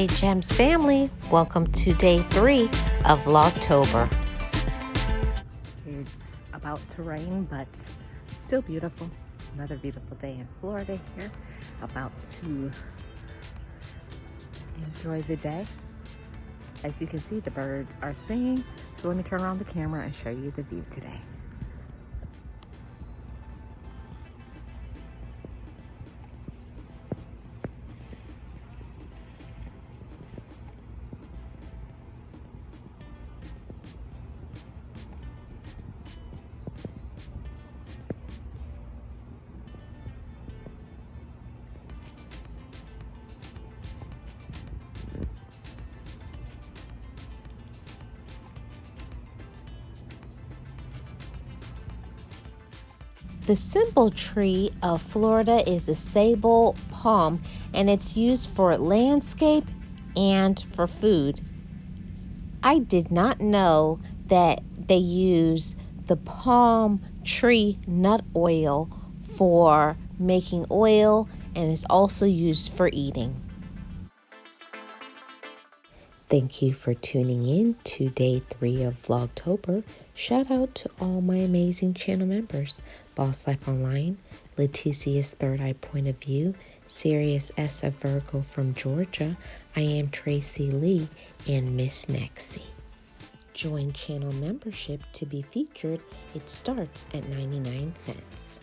Hey Gems family, welcome to day 3 of Vlogtober. It's about to rain, but still beautiful. Another beautiful day in Florida here. About to enjoy the day. As you can see, the birds are singing. So let me turn around the camera and show you the view today. The symbol tree of Florida is a sable palm, and it's used for landscape and for food. I did not know that they use the palm tree nut oil for making oil, and it's also used for eating. Thank you for tuning in to day 3 of Vlogtober. Shout out to all my amazing channel members. Boss Life Online, Leticia's Third Eye Point of View, Sirius S of Virgo from Georgia, I Am Tracy Lee, and Miss Nexie. Join channel membership to be featured. It starts at 99 cents.